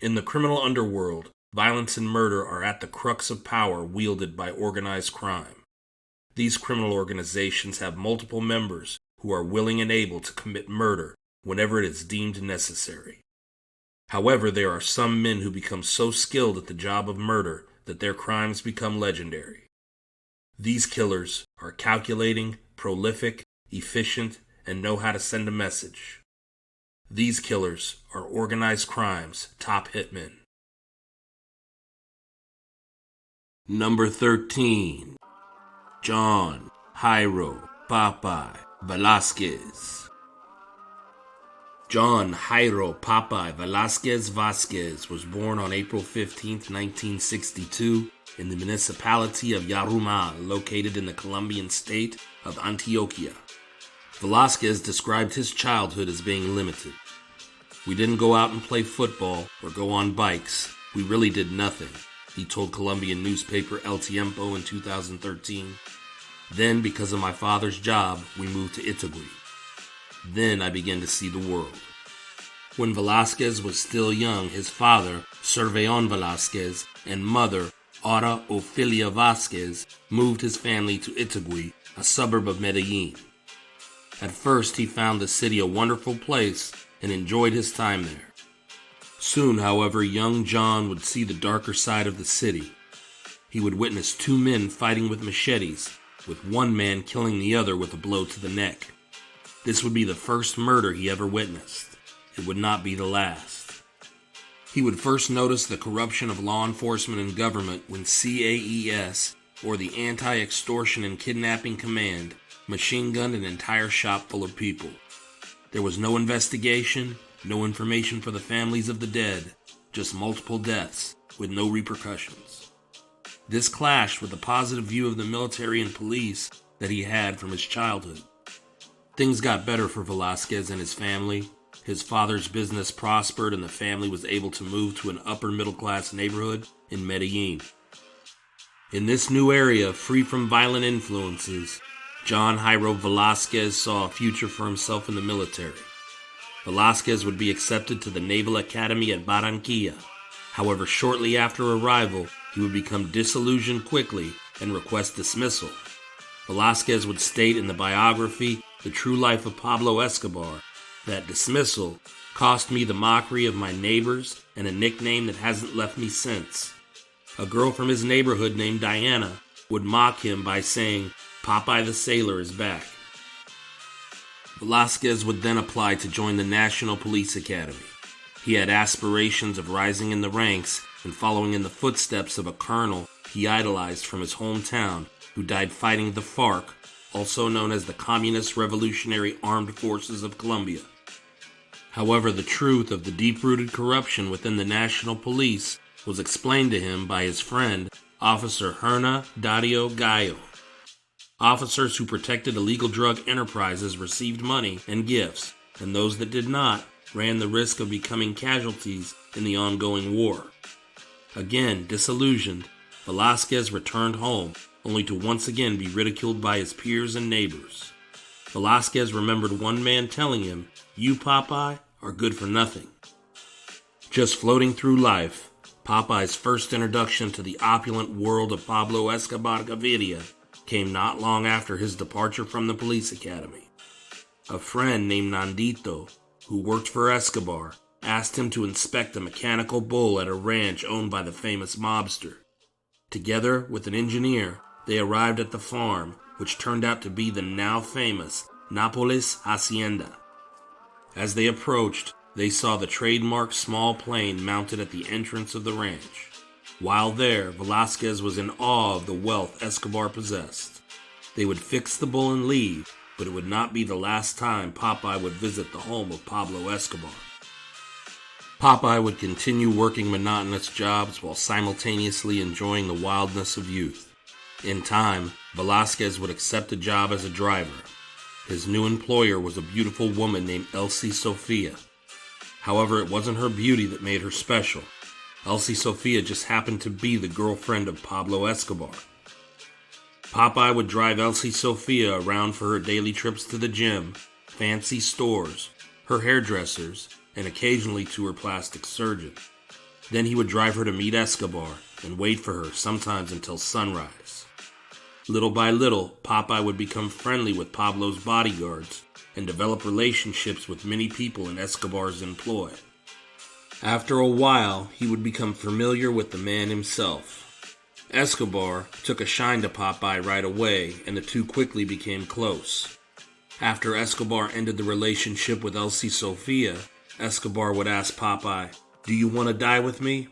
In the criminal underworld, violence and murder are at the crux of power wielded by organized crime. These criminal organizations have multiple members who are willing and able to commit murder whenever it is deemed necessary. However, there are some men who become so skilled at the job of murder that their crimes become legendary. These killers are calculating, prolific, efficient, and know how to send a message. These killers are organized crime's top hitmen. Number 13. Jhon, Jairo, Popeye, Velasquez. Jhon Jairo Popeye Velasquez Vasquez was born on April 15, 1962, in the municipality of Yarumal, located in the Colombian state of Antioquia. Velasquez described his childhood as being limited. "We didn't go out and play football or go on bikes. We really did nothing," he told Colombian newspaper El Tiempo in 2013. "Then, because of my father's job, we moved to Itagüí. Then I began to see the world." When Velasquez was still young, his father, Surveillon Velasquez, and mother, Aura Ofelia Vasquez, moved his family to Itagüí, a suburb of Medellin. At first, he found the city a wonderful place and enjoyed his time there. Soon, however, young Jhon would see the darker side of the city. He would witness two men fighting with machetes, with one man killing the other with a blow to the neck. This would be the first murder he ever witnessed. It would not be the last. He would first notice the corruption of law enforcement and government when CAES, or the Anti-Extortion and Kidnapping Command, machine-gunned an entire shop full of people. There was no investigation, no information for the families of the dead, just multiple deaths with no repercussions. This clashed with the positive view of the military and police that he had from his childhood. Things got better for Velasquez and his family. His father's business prospered and the family was able to move to an upper middle-class neighborhood in Medellin. In this new area, free from violent influences, Jhon Jairo Velasquez saw a future for himself in the military. Velasquez would be accepted to the Naval Academy at Barranquilla. However, shortly after arrival, he would become disillusioned quickly and request dismissal. Velasquez would state in the biography, The True Life of Pablo Escobar, that dismissal cost me the mockery of my neighbors and a nickname that hasn't left me since. A girl from his neighborhood named Diana would mock him by saying, "Popeye the Sailor is back." Velasquez would then apply to join the National Police Academy. He had aspirations of rising in the ranks and following in the footsteps of a colonel he idolized from his hometown who died fighting the FARC, also known as the Communist Revolutionary Armed Forces of Colombia. However, the truth of the deep-rooted corruption within the National Police was explained to him by his friend, Officer Herna Dario Gallo. Officers who protected illegal drug enterprises received money and gifts, and those that did not ran the risk of becoming casualties in the ongoing war. Again, disillusioned, Velasquez returned home, only to once again be ridiculed by his peers and neighbors. Velasquez remembered one man telling him, "You, Popeye, are good for nothing." Just floating through life, Popeye's first introduction to the opulent world of Pablo Escobar Gaviria came not long after his departure from the police academy. A friend named Nandito, who worked for Escobar, asked him to inspect a mechanical bull at a ranch owned by the famous mobster. Together with an engineer, they arrived at the farm, which turned out to be the now famous Nápoles Hacienda. As they approached, they saw the trademark small plane mounted at the entrance of the ranch. While there, Velasquez was in awe of the wealth Escobar possessed. They would fix the bull and leave, but it would not be the last time Popeye would visit the home of Pablo Escobar. Popeye would continue working monotonous jobs while simultaneously enjoying the wildness of youth. In time, Velasquez would accept a job as a driver. His new employer was a beautiful woman named Elsie Sofia. However, it wasn't her beauty that made her special. Elsie Sofia just happened to be the girlfriend of Pablo Escobar. Popeye would drive Elsie Sofia around for her daily trips to the gym, fancy stores, her hairdressers, and occasionally to her plastic surgeon. Then he would drive her to meet Escobar and wait for her, sometimes until sunrise. Little by little, Popeye would become friendly with Pablo's bodyguards and develop relationships with many people in Escobar's employ. After a while, he would become familiar with the man himself. Escobar took a shine to Popeye right away, and the two quickly became close. After Escobar ended the relationship with Elsie Sofia, Escobar would ask Popeye, "Do you want to die with me?"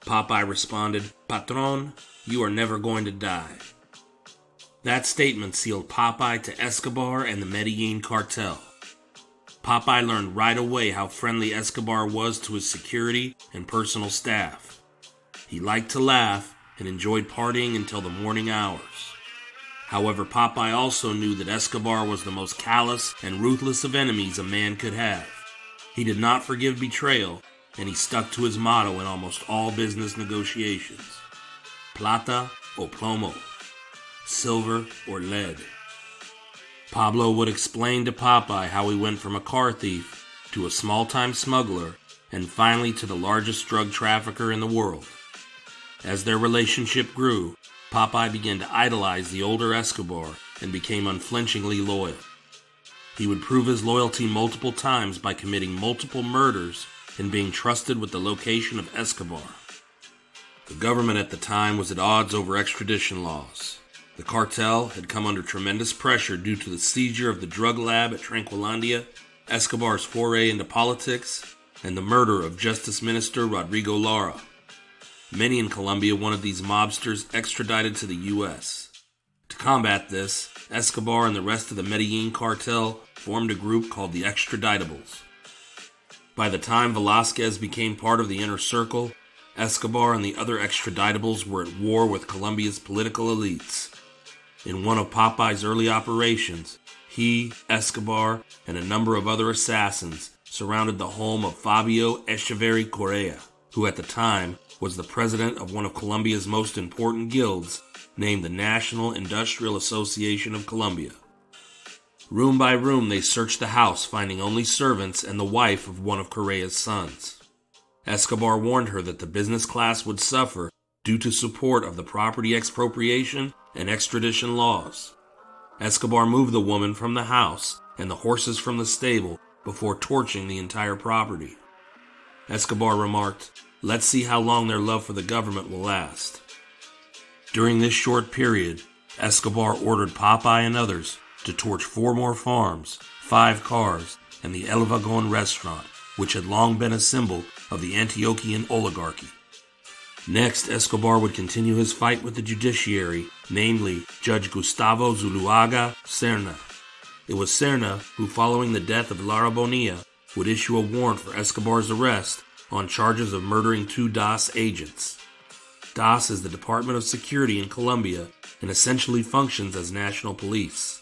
Popeye responded, "Patron, you are never going to die." That statement sealed Popeye to Escobar and the Medellin cartel. Popeye learned right away how friendly Escobar was to his security and personal staff. He liked to laugh and enjoyed partying until the morning hours. However, Popeye also knew that Escobar was the most callous and ruthless of enemies a man could have. He did not forgive betrayal, and he stuck to his motto in almost all business negotiations: plata o plomo, silver or lead. Pablo would explain to Popeye how he went from a car thief to a small-time smuggler and finally to the largest drug trafficker in the world. As their relationship grew, Popeye began to idolize the older Escobar and became unflinchingly loyal. He would prove his loyalty multiple times by committing multiple murders and being trusted with the location of Escobar. The government at the time was at odds over extradition laws. The cartel had come under tremendous pressure due to the seizure of the drug lab at Tranquilandia, Escobar's foray into politics, and the murder of Justice Minister Rodrigo Lara. Many in Colombia wanted these mobsters extradited to the U.S. To combat this, Escobar and the rest of the Medellin cartel formed a group called the Extraditables. By the time Velasquez became part of the inner circle, Escobar and the other Extraditables were at war with Colombia's political elites. In one of Popeye's early operations, he, Escobar, and a number of other assassins surrounded the home of Fabio Echeverri Correa, who at the time was the president of one of Colombia's most important guilds, named the National Industrial Association of Colombia. Room by room, they searched the house, finding only servants and the wife of one of Correa's sons. Escobar warned her that the business class would suffer due to support of the property expropriation and extradition laws. Escobar moved the woman from the house and the horses from the stable before torching the entire property. Escobar remarked, "Let's see how long their love for the government will last." During this short period, Escobar ordered Popeye and others to torch 4 more farms, 5 cars, and the El Vagon restaurant, which had long been a symbol of the Antiochian oligarchy. Next, Escobar would continue his fight with the judiciary, namely Judge Gustavo Zuluaga Serna. It was Serna who, following the death of Lara Bonilla, would issue a warrant for Escobar's arrest on charges of murdering 2 DAS agents. DAS is the Department of Security in Colombia and essentially functions as national police.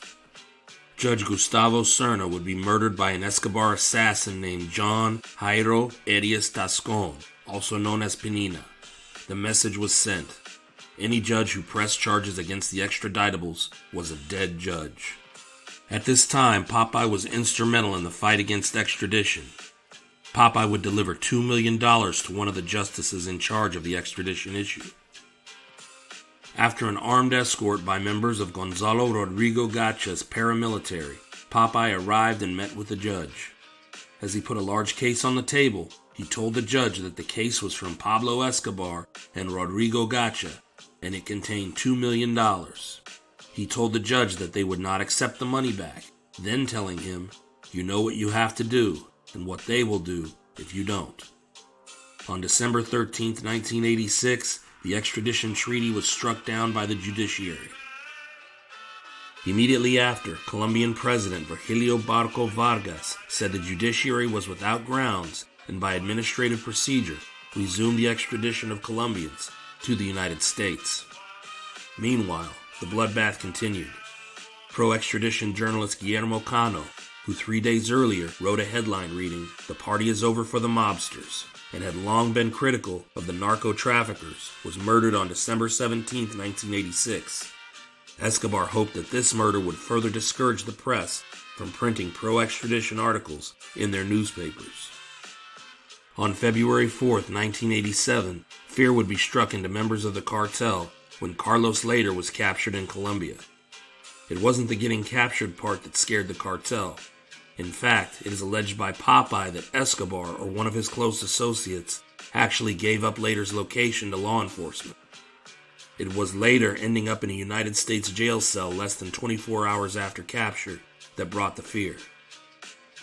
Judge Gustavo Serna would be murdered by an Escobar assassin named Jhon Jairo Arias Tascon, also known as Pinina. The message was sent. Any judge who pressed charges against the Extraditables was a dead judge. At this time, Popeye was instrumental in the fight against extradition. Popeye would deliver $2 million to one of the justices in charge of the extradition issue. After an armed escort by members of Gonzalo Rodrigo Gacha's paramilitary, Popeye arrived and met with the judge. As he put a large case on the table, he told the judge that the case was from Pablo Escobar and Rodrigo Gacha, and it contained $2 million. He told the judge that they would not accept the money back, then telling him, "You know what you have to do, and what they will do if you don't." On December 13, 1986, the extradition treaty was struck down by the judiciary. Immediately after, Colombian President Virgilio Barco Vargas said the judiciary was without grounds and by administrative procedure resumed the extradition of Colombians to the United States. Meanwhile, the bloodbath continued. Pro-extradition journalist Guillermo Cano, who 3 days earlier wrote a headline reading, "The party is over for the mobsters," and had long been critical of the narco-traffickers, was murdered on December 17, 1986. Escobar hoped that this murder would further discourage the press from printing pro-extradition articles in their newspapers. On February 4th, 1987, fear would be struck into members of the cartel when Carlos later was captured in Colombia. It wasn't the getting captured part that scared the cartel. In fact, it is alleged by Popeye that Escobar, or one of his close associates, actually gave up Later's location to law enforcement. It was Later ending up in a United States jail cell less than 24 hours after capture that brought the fear.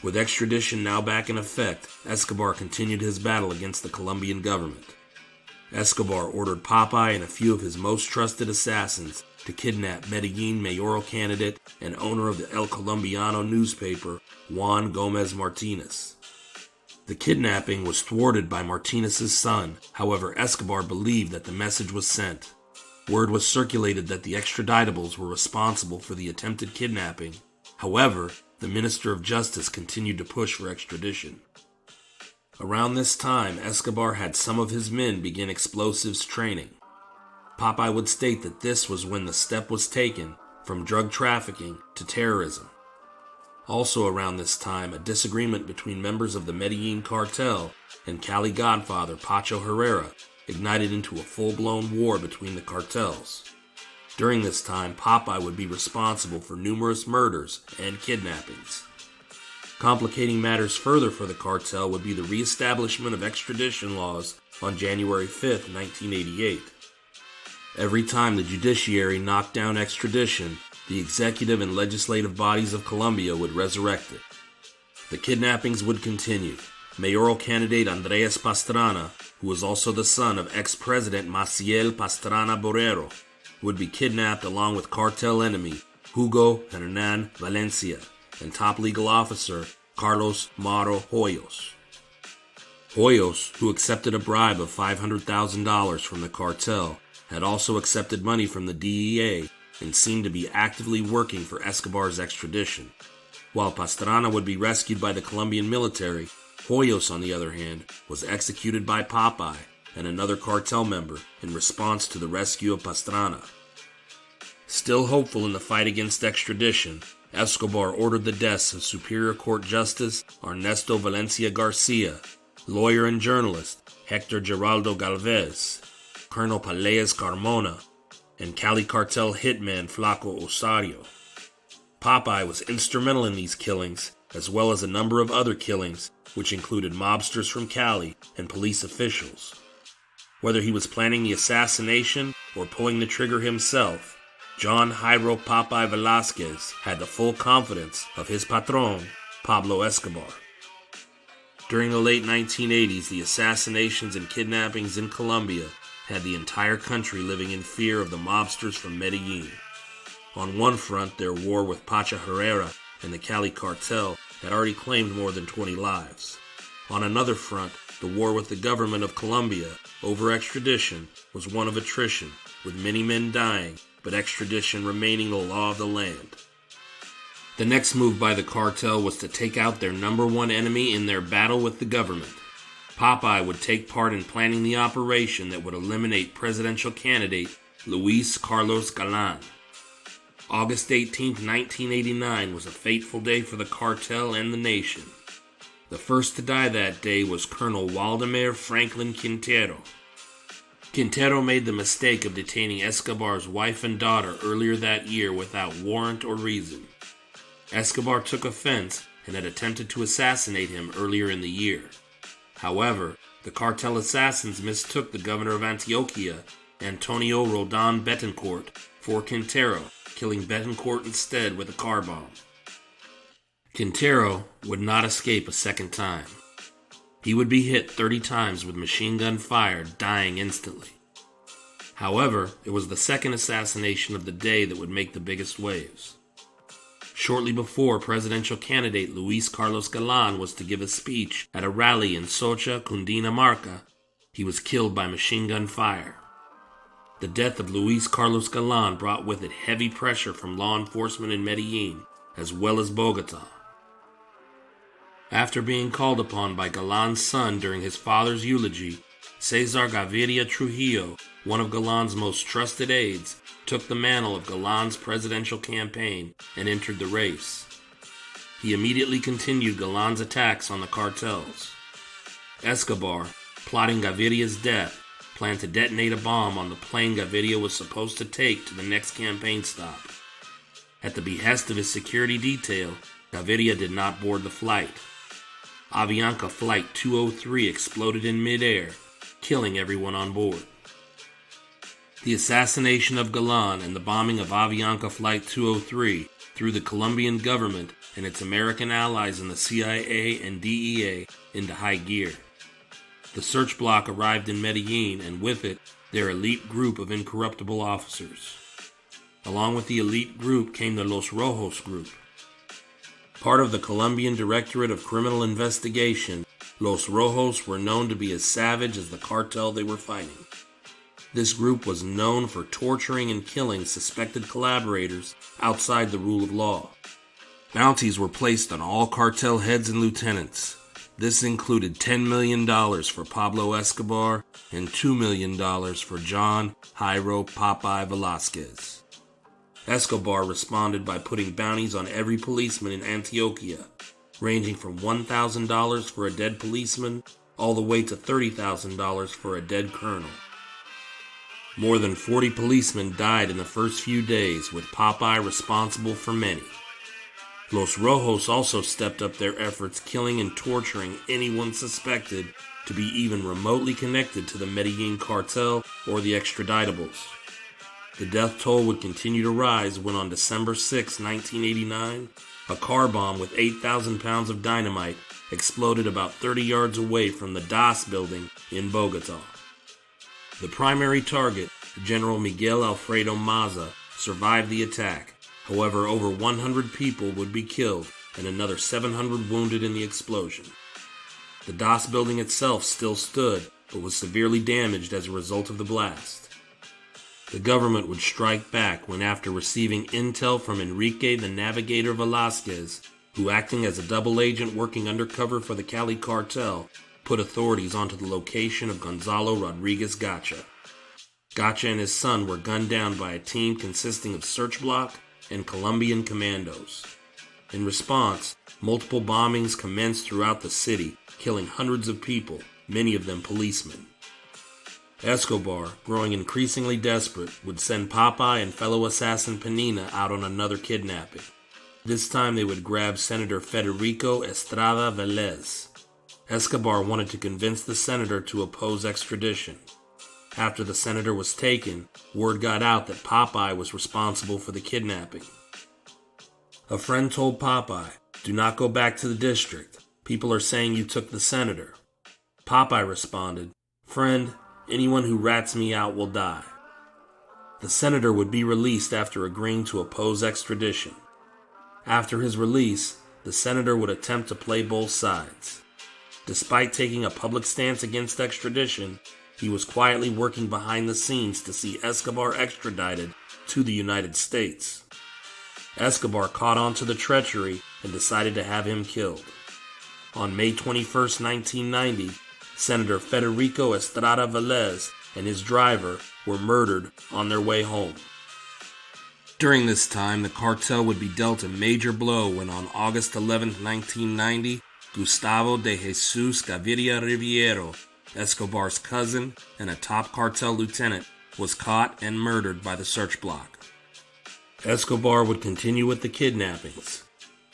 With extradition now back in effect, Escobar continued his battle against the Colombian government. Escobar ordered Popeye and a few of his most trusted assassins to kidnap Medellin mayoral candidate and owner of the El Colombiano newspaper, Juan Gomez Martinez. The kidnapping was thwarted by Martinez's son. However, Escobar believed that the message was sent. Word was circulated that the extraditables were responsible for the attempted kidnapping. However, the Minister of Justice continued to push for extradition. Around this time, Escobar had some of his men begin explosives training. Popeye would state that this was when the step was taken from drug trafficking to terrorism. Also around this time, a disagreement between members of the Medellin cartel and Cali godfather Pacho Herrera ignited into a full-blown war between the cartels. During this time, Popeye would be responsible for numerous murders and kidnappings. Complicating matters further for the cartel would be the reestablishment of extradition laws on January 5, 1988. Every time the judiciary knocked down extradition, the executive and legislative bodies of Colombia would resurrect it. The kidnappings would continue. Mayoral candidate Andrés Pastrana, who was also the son of ex-president Maciel Pastrana Borrero, would be kidnapped along with cartel enemy Hugo Hernan Valencia and top legal officer Carlos Mauro Hoyos. Hoyos, who accepted a bribe of $500,000 from the cartel, had also accepted money from the DEA and seemed to be actively working for Escobar's extradition. While Pastrana would be rescued by the Colombian military, Hoyos, on the other hand, was executed by Popeye and another cartel member in response to the rescue of Pastrana. Still hopeful in the fight against extradition, Escobar ordered the deaths of Superior Court Justice Ernesto Valencia Garcia, lawyer and journalist Hector Geraldo Galvez, Colonel Peleas Carmona, and Cali cartel hitman Flaco Osario. Popeye was instrumental in these killings, as well as a number of other killings, which included mobsters from Cali and police officials. Whether he was planning the assassination or pulling the trigger himself, Jhon Jairo Popeye Velasquez had the full confidence of his patron, Pablo Escobar. During the late 1980s, the assassinations and kidnappings in Colombia had the entire country living in fear of the mobsters from Medellin. On one front, their war with Pacho Herrera and the Cali cartel had already claimed more than 20 lives. On another front, the war with the government of Colombia over extradition was one of attrition, with many men dying, but extradition remaining the law of the land. The next move by the cartel was to take out their number one enemy in their battle with the government. Popeye would take part in planning the operation that would eliminate presidential candidate Luis Carlos Galán. August 18, 1989 was a fateful day for the cartel and the nation. The first to die that day was Colonel Waldemar Franklin Quintero. Quintero made the mistake of detaining Escobar's wife and daughter earlier that year without warrant or reason. Escobar took offense and had attempted to assassinate him earlier in the year. However, the cartel assassins mistook the governor of Antioquia, Antonio Roldan Betancourt, for Quintero, killing Betancourt instead with a car bomb. Quintero would not escape a second time. He would be hit 30 times with machine gun fire, dying instantly. However, it was the second assassination of the day that would make the biggest waves. Shortly before, presidential candidate Luis Carlos Galán was to give a speech at a rally in Socha, Cundinamarca. He was killed by machine gun fire. The death of Luis Carlos Galán brought with it heavy pressure from law enforcement in Medellin, as well as Bogotá. After being called upon by Galán's son during his father's eulogy, Cesar Gaviria Trujillo, one of Galán's most trusted aides, took the mantle of Galán's presidential campaign and entered the race. He immediately continued Galán's attacks on the cartels. Escobar, plotting Gaviria's death, planned to detonate a bomb on the plane Gaviria was supposed to take to the next campaign stop. At the behest of his security detail, Gaviria did not board the flight. Avianca Flight 203 exploded in midair, killing everyone on board. The assassination of Galan and the bombing of Avianca Flight 203 threw the Colombian government and its American allies in the CIA and DEA into high gear. The search block arrived in Medellin, and with it, their elite group of incorruptible officers. Along with the elite group came the Los Rojos group. Part of the Colombian Directorate of Criminal Investigation, Los Rojos were known to be as savage as the cartel they were fighting. This group was known for torturing and killing suspected collaborators outside the rule of law. Bounties were placed on all cartel heads and lieutenants. This included $10 million for Pablo Escobar and $2 million for Jhon, Jairo, Popeye, Velasquez. Escobar responded by putting bounties on every policeman in Antioquia, ranging from $1,000 for a dead policeman all the way to $30,000 for a dead colonel. More than 40 policemen died in the first few days, with Popeye responsible for many. Los Rojos also stepped up their efforts, killing and torturing anyone suspected to be even remotely connected to the Medellin cartel or the extraditables. The death toll would continue to rise when on December 6, 1989, a car bomb with 8,000 pounds of dynamite exploded about 30 yards away from the DAS building in Bogota. The primary target, General Miguel Alfredo Maza, survived the attack. However, over 100 people would be killed and another 700 wounded in the explosion. The DAS building itself still stood, but was severely damaged as a result of the blast. The government would strike back when, after receiving intel from Enrique the Navigator Velasquez, who, acting as a double agent working undercover for the Cali cartel, put authorities onto the location of Gonzalo Rodriguez Gacha. Gacha and his son were gunned down by a team consisting of search block and Colombian commandos. In response, multiple bombings commenced throughout the city, killing hundreds of people, many of them policemen. Escobar, growing increasingly desperate, would send Popeye and fellow assassin Penina out on another kidnapping. This time they would grab Senator Federico Estrada Velez. Escobar wanted to convince the senator to oppose extradition. After the senator was taken, word got out that Popeye was responsible for the kidnapping. A friend told Popeye, "Do not go back to the district. People are saying you took the senator." Popeye responded, "Friend, anyone who rats me out will die." The senator would be released after agreeing to oppose extradition. After his release, the senator would attempt to play both sides. Despite taking a public stance against extradition, he was quietly working behind the scenes to see Escobar extradited to the United States. Escobar caught on to the treachery and decided to have him killed. On May 21, 1990, Senator Federico Estrada Velez and his driver were murdered on their way home. During this time, the cartel would be dealt a major blow when on August 11, 1990, Gustavo de Jesus Gaviria Riviero, Escobar's cousin and a top cartel lieutenant, was caught and murdered by the search block. Escobar would continue with the kidnappings.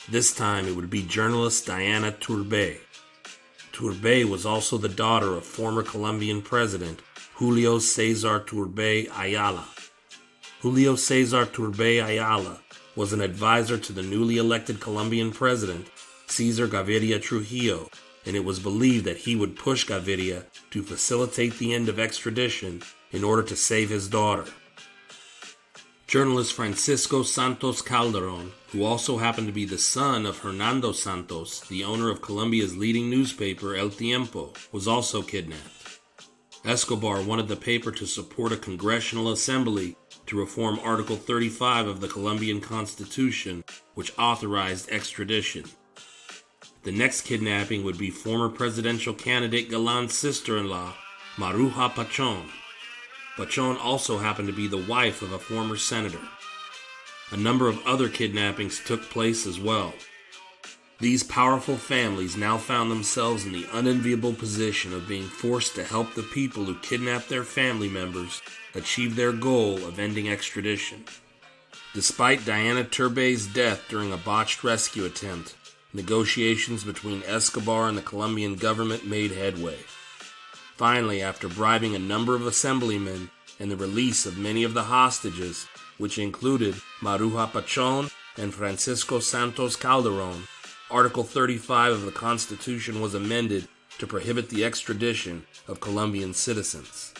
This time it would be journalist Diana Turbay. Turbay was also the daughter of former Colombian President Julio Cesar Turbay Ayala. Julio Cesar Turbay Ayala was an advisor to the newly elected Colombian President Cesar Gaviria Trujillo, and it was believed that he would push Gaviria to facilitate the end of extradition in order to save his daughter. Journalist Francisco Santos Calderon, who also happened to be the son of Hernando Santos, the owner of Colombia's leading newspaper El Tiempo, was also kidnapped. Escobar wanted the paper to support a congressional assembly to reform Article 35 of the Colombian Constitution, which authorized extradition. The next kidnapping would be former presidential candidate Galan's sister-in-law, Maruja Pachon. Pachon also happened to be the wife of a former senator. A number of other kidnappings took place as well. These powerful families now found themselves in the unenviable position of being forced to help the people who kidnapped their family members achieve their goal of ending extradition. Despite Diana Turbey's death during a botched rescue attempt, negotiations between Escobar and the Colombian government made headway. Finally, after bribing a number of assemblymen and the release of many of the hostages, which included Maruja Pachon and Francisco Santos Calderon, Article 35 of the Constitution was amended to prohibit the extradition of Colombian citizens.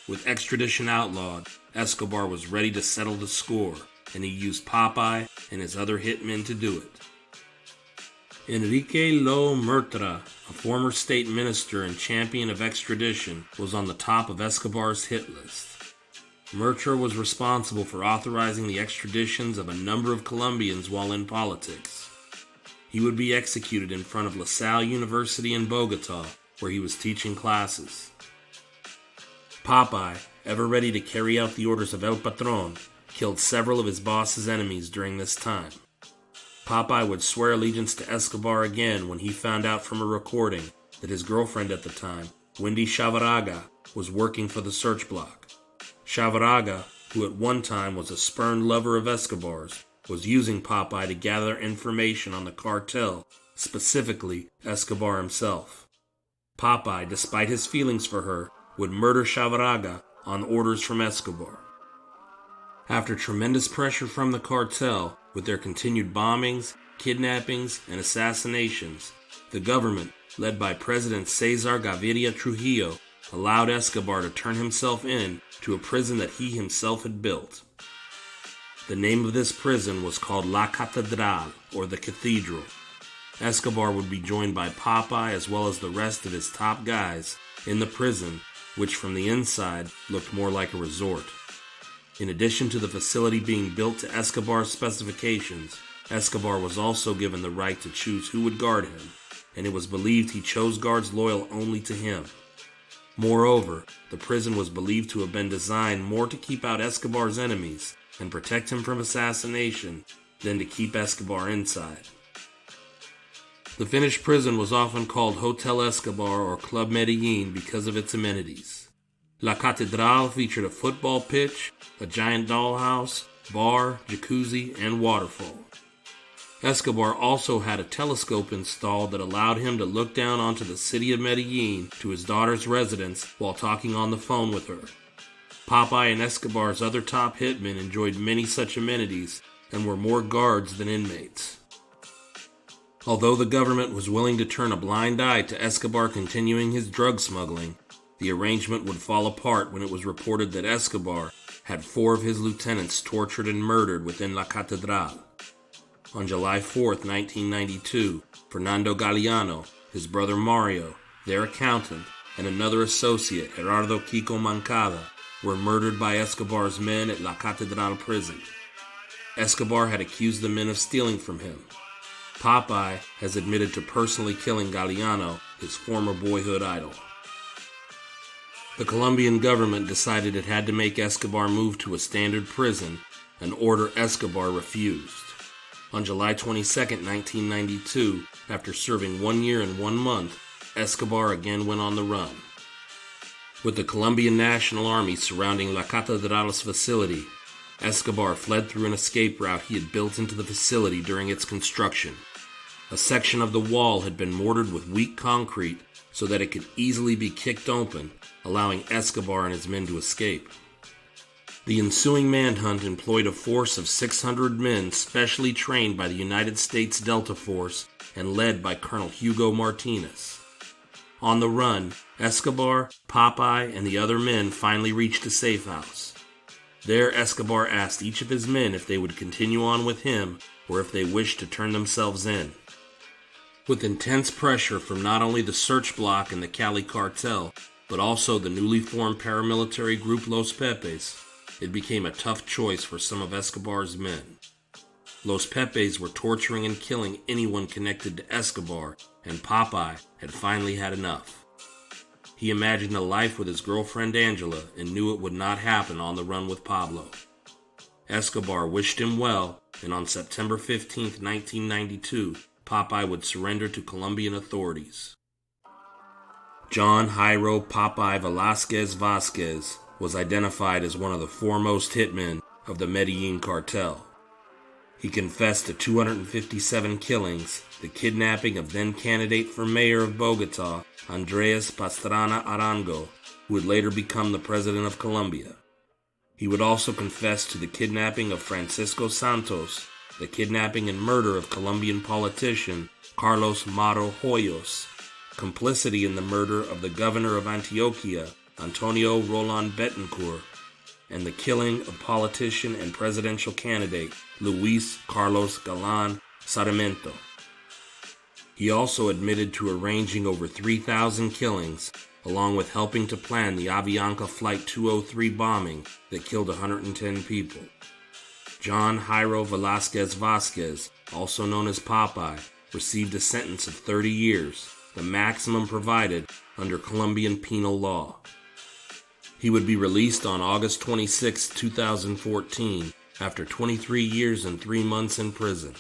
With extradition outlawed, Escobar was ready to settle the score, and he used Popeye and his other hitmen to do it. Enrique Lo Murtra, a former state minister and champion of extradition, was on the top of Escobar's hit list. Murtra was responsible for authorizing the extraditions of a number of Colombians while in politics. He would be executed in front of La Salle University in Bogota, where he was teaching classes. Popeye, ever ready to carry out the orders of El Patron, killed several of his boss's enemies during this time. Popeye would swear allegiance to Escobar again when he found out from a recording that his girlfriend at the time, Wendy Chavaraga, was working for the search block. Chavaraga, who at one time was a spurned lover of Escobar's, was using Popeye to gather information on the cartel, specifically Escobar himself. Popeye, despite his feelings for her, would murder Chavaraga on orders from Escobar. After tremendous pressure from the cartel, with their continued bombings, kidnappings, and assassinations, the government, led by President Cesar Gaviria Trujillo, allowed Escobar to turn himself in to a prison that he himself had built. The name of this prison was called La Catedral, or the Cathedral. Escobar would be joined by Popeye as well as the rest of his top guys in the prison, which from the inside looked more like a resort. In addition to the facility being built to Escobar's specifications, Escobar was also given the right to choose who would guard him, and it was believed he chose guards loyal only to him. Moreover, the prison was believed to have been designed more to keep out Escobar's enemies and protect him from assassination than to keep Escobar inside. The finished prison was often called Hotel Escobar or Club Medellin because of its amenities. La Catedral featured a football pitch, a giant dollhouse, bar, jacuzzi, and waterfall. Escobar also had a telescope installed that allowed him to look down onto the city of Medellin to his daughter's residence while talking on the phone with her. Popeye and Escobar's other top hitmen enjoyed many such amenities and were more guards than inmates. Although the government was willing to turn a blind eye to Escobar continuing his drug smuggling, the arrangement would fall apart when it was reported that Escobar had 4 of his lieutenants tortured and murdered within La Catedral. On July 4, 1992, Fernando Galeano, his brother Mario, their accountant, and another associate, Gerardo Kiko Mancada, were murdered by Escobar's men at La Catedral prison. Escobar had accused the men of stealing from him. Popeye has admitted to personally killing Galeano, his former boyhood idol. The Colombian government decided it had to make Escobar move to a standard prison, an order Escobar refused. On July 22, 1992, after serving 1 year and 1 month, Escobar again went on the run. With the Colombian National Army surrounding La Catedral's facility, Escobar fled through an escape route he had built into the facility during its construction. A section of the wall had been mortared with weak concrete so that it could easily be kicked open, allowing Escobar and his men to escape. The ensuing manhunt employed a force of 600 men specially trained by the United States Delta Force and led by Colonel Hugo Martinez. On the run, Escobar, Popeye, and the other men finally reached a safe house. There, Escobar asked each of his men if they would continue on with him or if they wished to turn themselves in. With intense pressure from not only the search block and the Cali cartel, but also the newly formed paramilitary group Los Pepes, it became a tough choice for some of Escobar's men. Los Pepes were torturing and killing anyone connected to Escobar, and Popeye had finally had enough. He imagined a life with his girlfriend Angela and knew it would not happen on the run with Pablo. Escobar wished him well, and on September 15, 1992, Popeye would surrender to Colombian authorities. Jhon Jairo Popeye Velasquez Vasquez was identified as one of the foremost hitmen of the Medellin cartel. He confessed to 257 killings, the kidnapping of then-candidate for mayor of Bogota, Andres Pastrana Arango, who would later become the president of Colombia. He would also confess to the kidnapping of Francisco Santos, the kidnapping and murder of Colombian politician Carlos Mato Hoyos, complicity in the murder of the governor of Antioquia, Antonio Roland Betancourt, and the killing of politician and presidential candidate Luis Carlos Galán Sarmiento. He also admitted to arranging over 3,000 killings, along with helping to plan the Avianca Flight 203 bombing that killed 110 people. Jhon Jairo Velasquez Vasquez, also known as Popeye, received a sentence of 30 years, the maximum provided under Colombian penal law. He would be released on August 26, 2014, after 23 years and 3 months in prison.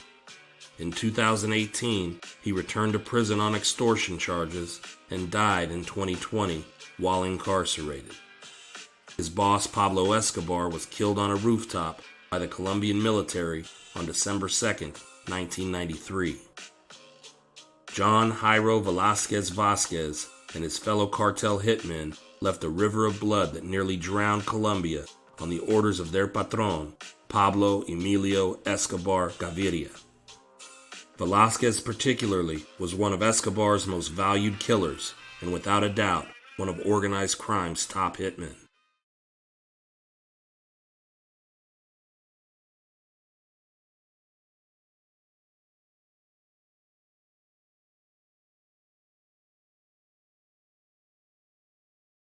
In 2018, he returned to prison on extortion charges and died in 2020 while incarcerated. His boss, Pablo Escobar, was killed on a rooftop by the Colombian military on December 2, 1993. Jhon Jairo Velasquez Vasquez and his fellow cartel hitmen left a river of blood that nearly drowned Colombia on the orders of their patron, Pablo Emilio Escobar Gaviria. Velasquez particularly was one of Escobar's most valued killers and without a doubt one of organized crime's top hitmen.